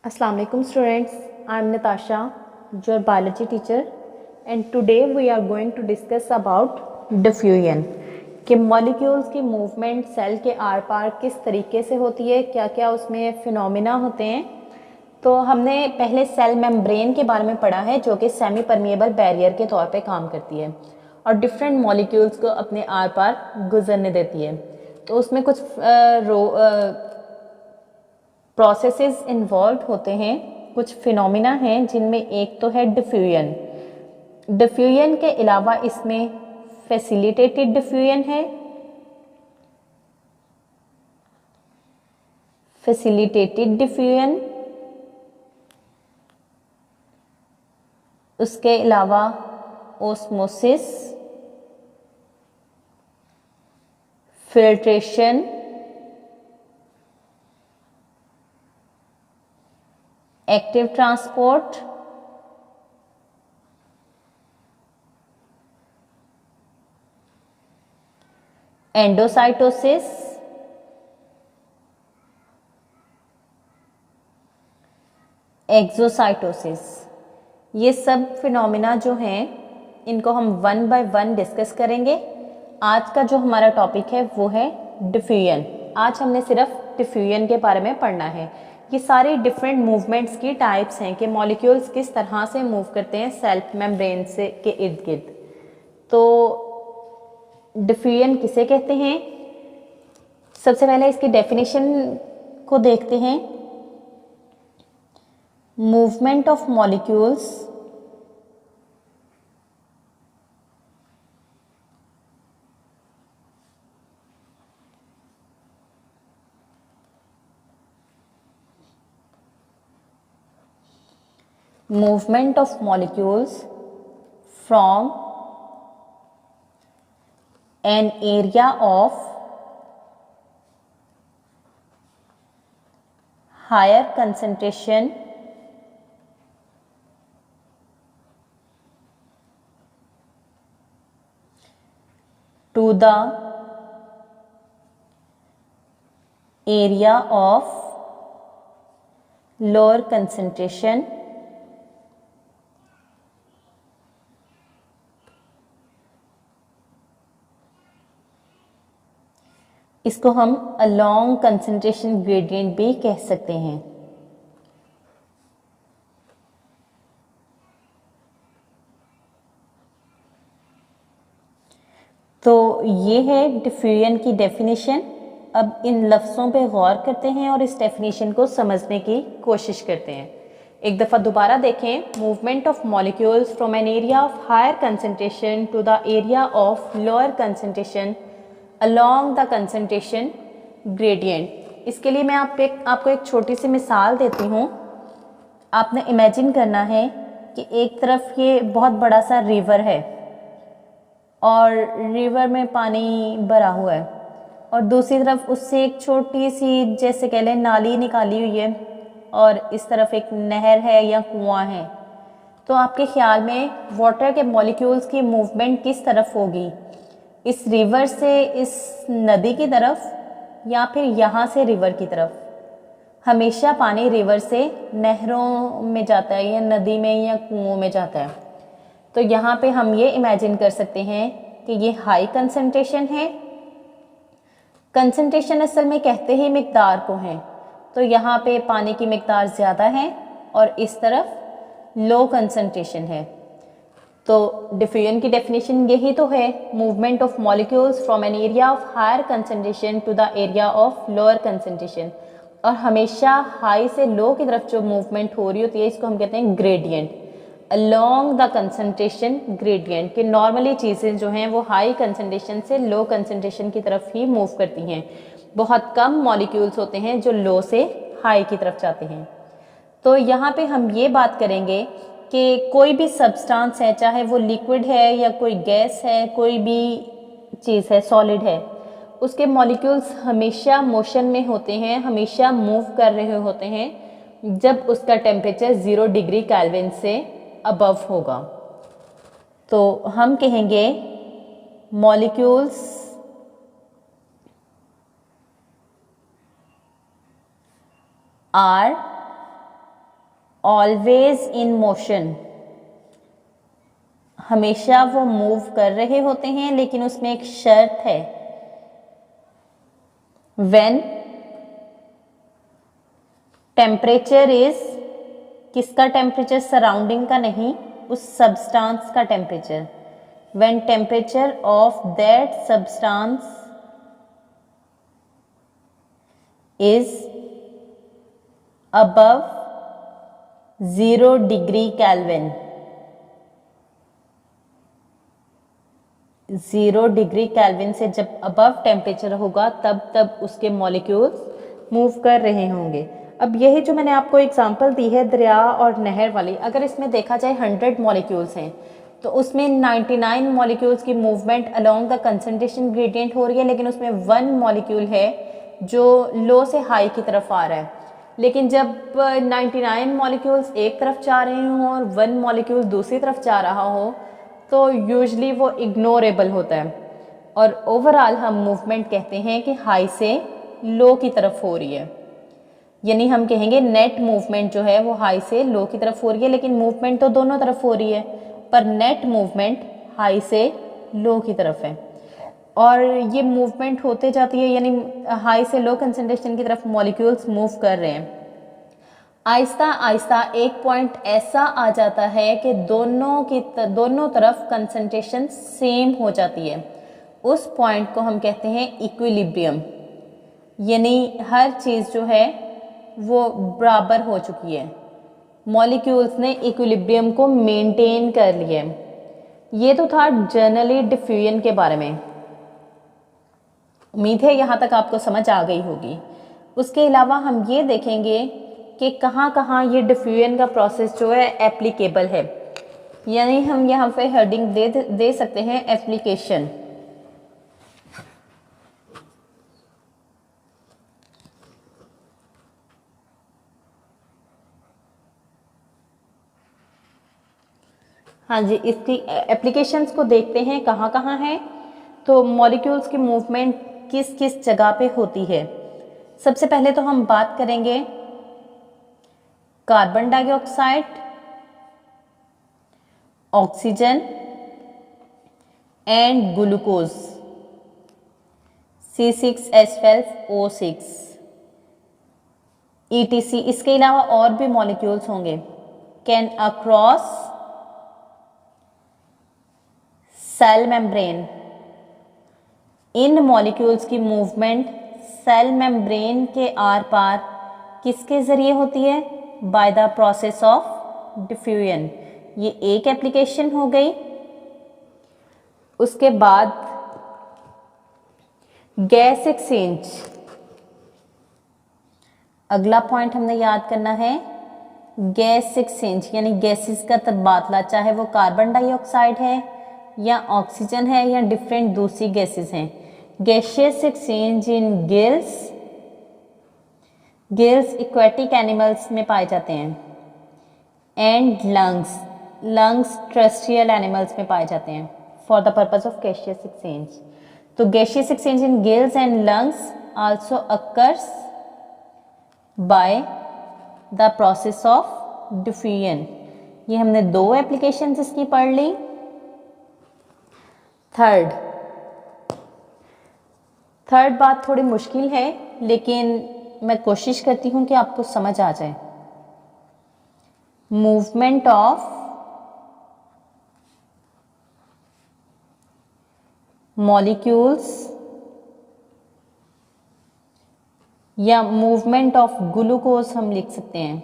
Assalamu alaikum students, I am Natasha, your biology teacher, and today we are going to discuss about diffusion कि molecules की movement cell के आर पार किस तरीके से होती है, क्या क्या उसमें फिनोमिना होते हैं। तो हमने पहले सेल मेम्ब्रेन के बारे में पढ़ा है जो कि सेमी परमिएबल बैरियर के तौर पे काम करती है और डिफरेंट मॉलिक्यूल्स को अपने आर पार गुजरने देती है। तो उसमें कुछ प्रोसेसेस इन्वॉल्व होते हैं, कुछ फिनोमिना हैं जिनमें एक तो है डिफ्यूजन। डिफ्यूजन के अलावा इसमें फैसिलिटेटेड डिफ्यूजन है, फैसिलिटेटेड डिफ्यूजन, उसके अलावा osmosis, filtration, active transport, endocytosis, exocytosis. ये सब फिनोमिना जो हैं इनको हम वन बाय वन डिस्कस करेंगे। आज का जो हमारा टॉपिक है वो है डिफ्यूजन। आज हमने सिर्फ डिफ्यूजन के बारे में पढ़ना है। ये सारे डिफरेंट मूवमेंट्स की टाइप्स हैं कि मॉलिक्यूल्स किस तरह से मूव करते हैं सेल मेम्ब्रेन से के इर्द गिर्द। तो डिफ्यूजन किसे कहते हैं, सबसे पहले इसकी डेफिनेशन को देखते हैं। Movement of molecules movement of molecules from an area of higher concentration to the area of lower concentration इसको हम अलोंग कंसंट्रेशन ग्रेडियंट भी कह सकते हैं। तो ये है डिफ्यूजन की डेफिनेशन। अब इन लफ्ज़ों पे गौर करते हैं और इस डेफिनेशन को समझने की कोशिश करते हैं। एक दफ़ा दोबारा देखें। Movement of molecules from an area of higher concentration to the area of lower concentration along the concentration gradient. इसके लिए मैं आपको एक छोटी सी मिसाल देती हूँ। आपने इमेजिन करना है कि एक तरफ ये बहुत बड़ा सा रिवर है और रिवर में पानी भरा हुआ है और दूसरी तरफ उससे एक छोटी सी जैसे कह लें नाली निकाली हुई है और इस तरफ एक नहर है या कुआं है। तो आपके ख्याल में वाटर के मॉलिक्यूल्स की मूवमेंट किस तरफ होगी, इस रिवर से इस नदी की तरफ या फिर यहाँ से रिवर की तरफ? हमेशा पानी रिवर से नहरों में जाता है या नदी में या कुओं में जाता है। तो यहाँ पे हम ये इमेजिन कर सकते हैं कि ये हाई कंसंट्रेशन है। कंसंट्रेशन असल में कहते ही मिकदार को है। तो यहाँ पे पानी की मिकदार ज़्यादा है और इस तरफ लो कंसंट्रेशन है। तो डिफ्यूजन की डेफिनेशन यही तो है, movement of molecules from an area of higher concentration to the area of lower concentration. और हमेशा हाई से लो की तरफ जो मूवमेंट हो रही होती है इसको हम कहते हैं gradient, along the concentration gradient. कि नॉर्मली चीज़ें जो हैं वो हाई कंसंट्रेशन से लो कंसंट्रेशन की तरफ ही मूव करती हैं। बहुत कम मॉलिक्यूल्स होते हैं जो लो से हाई की तरफ जाते हैं। तो यहाँ पे हम ये बात करेंगे कि कोई भी सब्सटेंस है, चाहे वो लिक्विड है या कोई गैस है, कोई भी चीज़ है, सॉलिड है, उसके मॉलिक्यूल्स हमेशा मोशन में होते हैं, हमेशा मूव कर रहे होते हैं जब उसका टेम्परेचर 0 डिग्री केल्विन से अबव होगा। तो हम कहेंगे molecules are always in motion, हमेशा वो मूव कर रहे होते हैं, लेकिन उसमें एक शर्त है, व्हेन टेम्परेचर इज, किसका टेम्परेचर, सराउंडिंग का नहीं, उस सब्सटेंस का temperature, when temperature of that substance is above 0 degree kelvin, 0 degree kelvin से जब अबव टेम्परेचर होगा तब उसके मॉलिक्यूल्स मूव कर रहे होंगे। अब यही जो मैंने आपको एग्जांपल दी है दरिया और नहर वाली, अगर इसमें देखा जाए 100 मॉलिक्यूल्स हैं तो उसमें 99 मॉलिक्यूल्स की movement along the concentration gradient हो रही है, लेकिन उसमें 1 मॉलिक्यूल है जो लो से हाई की तरफ आ रहा है। लेकिन जब 99 मॉलिक्यूल्स एक तरफ जा रहे हों और 1 मॉलिक्यूल दूसरी तरफ जा रहा हो तो यूजली वो इग्नोरेबल होता है, और ओवरऑल हम मूवमेंट कहते हैं कि हाई से लो की तरफ हो रही है। यानी हम कहेंगे नेट मूवमेंट जो है वो हाई से लो की तरफ हो रही है, लेकिन मूवमेंट तो दोनों तरफ हो रही है, पर नेट मूवमेंट हाई से लो की तरफ है। और ये मूवमेंट होते जाती है, यानी हाई से लो कंसंट्रेशन की तरफ मॉलिक्यूल्स मूव कर रहे हैं। आहिस्ता आहिस्ता एक पॉइंट ऐसा आ जाता है कि दोनों तरफ कंसंट्रेशन सेम हो जाती है। उस पॉइंट को हम कहते हैं इक्विलिब्रियम, यानी हर चीज़ जो है वो बराबर हो चुकी है, मॉलिक्यूल्स ने इक्विलिब्रियम को मेंटेन कर लिया है। ये तो था जनरली डिफ्यूजन के बारे में। उम्मीद है यहाँ तक आपको समझ आ गई होगी। उसके अलावा हम ये देखेंगे कि कहाँ कहाँ ये डिफ्यूजन का प्रोसेस जो है एप्लीकेबल है, यानी हम यहाँ पे हेडिंग दे सकते हैं एप्लीकेशन। हाँ जी, इसकी एप्लीकेशंस को देखते हैं कहाँ कहाँ है। तो मॉलिक्यूल्स की मूवमेंट किस किस जगह पे होती है। सबसे पहले तो हम बात करेंगे carbon dioxide, oxygen and glucose C6H12O6 ETC। इसके अलावा और भी मॉलिक्यूल्स होंगे। कैन अक्रॉस सेल मेम्ब्रेन, इन मॉलिक्यूल्स की मूवमेंट सेल मेम्ब्रेन के आर पार किसके जरिए होती है, by the process of diffusion. ये एक एप्लीकेशन हो गई। उसके बाद गैस एक्सचेंज, अगला पॉइंट हमने याद करना है गैस एक्सचेंज, यानी गैसेस का तबादला, चाहे वो कार्बन डाइऑक्साइड है या ऑक्सीजन है या डिफरेंट दूसरी गैसेस हैं। Gaseous exchange in gills aquatic animals में पाए जाते हैं, एंड लंग्स टेरेस्ट्रियल एनिमल्स में पाए जाते हैं for the purpose of gaseous exchange. तो gaseous exchange in gills and lungs also occurs by the process of diffusion. ये हमने 2 एप्लीकेशंस इसकी पढ़ ली। थर्ड बात थोड़ी मुश्किल है, लेकिन मैं कोशिश करती हूं कि आपको समझ आ जाए। मूवमेंट ऑफ मॉलिक्यूल्स या मूवमेंट ऑफ ग्लूकोज हम लिख सकते हैं,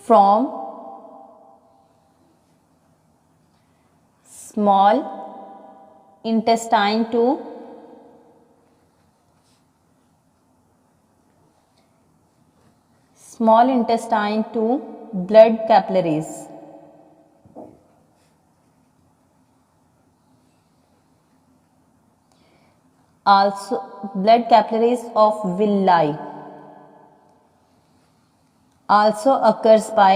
from small intestine to blood capillaries. Also blood capillaries of villi also occurs by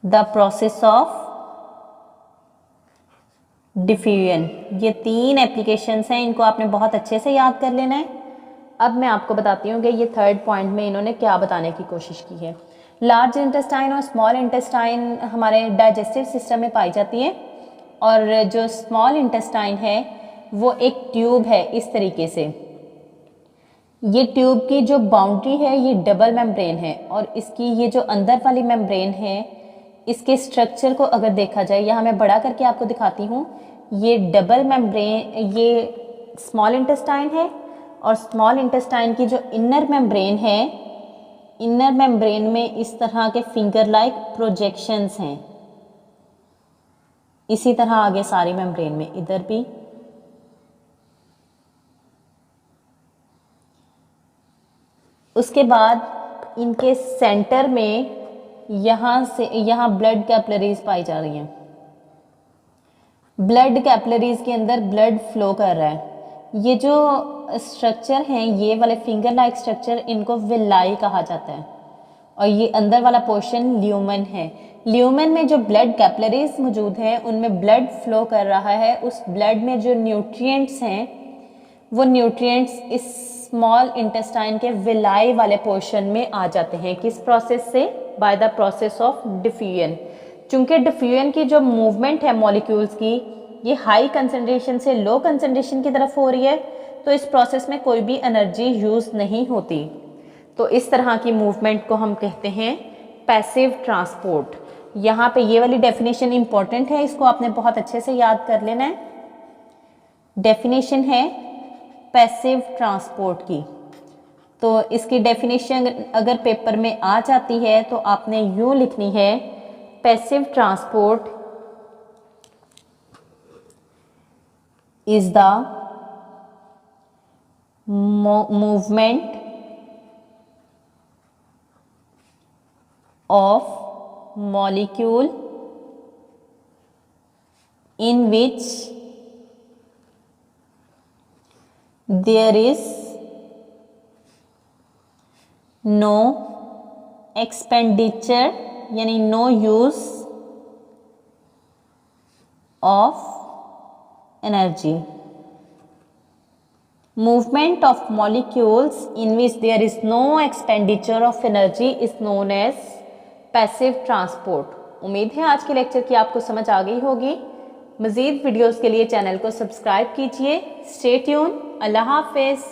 the process of diffusion. ये 3 एप्लीकेशंस हैं, इनको आपने बहुत अच्छे से याद कर लेना है। अब मैं आपको बताती हूँ कि ये थर्ड पॉइंट में इन्होंने क्या बताने की कोशिश की है। लार्ज इंटेस्टाइन और स्मॉल इंटेस्टाइन हमारे डाइजेस्टिव सिस्टम में पाई जाती है, और जो स्मॉल इंटेस्टाइन है वो एक ट्यूब है इस तरीके से। ये ट्यूब की जो बाउंड्री है ये डबल मेम्ब्रेन है, और इसकी ये जो अंदर वाली मेम्ब्रेन है इसके स्ट्रक्चर को अगर देखा जाए, यहाँ मैं बड़ा करके आपको दिखाती हूँ, ये डबल मेम्ब्रेन, ये स्मॉल इंटेस्टाइन है, और स्मॉल इंटेस्टाइन की जो इनर मेम्ब्रेन है, इनर मेम्ब्रेन में इस तरह के फिंगर लाइक प्रोजेक्शंस हैं। इसी तरह आगे सारी मेम्ब्रेन में इधर भी। उसके बाद इनके सेंटर में यहाँ से यहाँ ब्लड कैपिलरीज पाई जा रही हैं। ब्लड कैपिलरीज के अंदर ब्लड फ्लो कर रहा है। ये जो स्ट्रक्चर हैं, ये वाले फिंगर लाइक स्ट्रक्चर, इनको विलाई कहा जाता है, और ये अंदर वाला पोर्शन ल्यूमेन है। ल्यूमेन में जो ब्लड कैपिलरीज मौजूद हैं उनमें ब्लड फ्लो कर रहा है। उस ब्लड में जो न्यूट्रिएंट्स हैं वो न्यूट्रिएंट्स इस स्मॉल इंटेस्टाइन के विलाई वाले पोर्शन में आ जाते हैं। किस प्रोसेस से? Bye the process of diffusion. चूंकि डिफ्यूजन की जो मूवमेंट है मॉलिक्यूल्स की, ये हाई कंसंट्रेशन से लो कंसंट्रेशन की तरफ हो रही है, तो इस प्रोसेस में कोई भी एनर्जी यूज नहीं होती। तो इस तरह की मूवमेंट को हम कहते हैं पैसिव ट्रांसपोर्ट। यहाँ पे ये वाली डेफिनेशन इंपॉर्टेंट है, इसको आपने बहुत अच्छे से याद कर लेना है। डेफिनेशन है पैसिव ट्रांसपोर्ट की, तो इसकी डेफिनेशन अगर पेपर में आ जाती है तो आपने यूं लिखनी है, passive transport is the movement of molecule in which there is no expenditure, यानी no use of energy. Movement of molecules in which there is no expenditure of energy is known as passive transport. उम्मीद है आज के lecture की आपको समझ आ गई होगी। मज़ीद वीडियोस के लिए चैनल को सब्सक्राइब कीजिए। Stay tune. अल्लाह हाफिज़।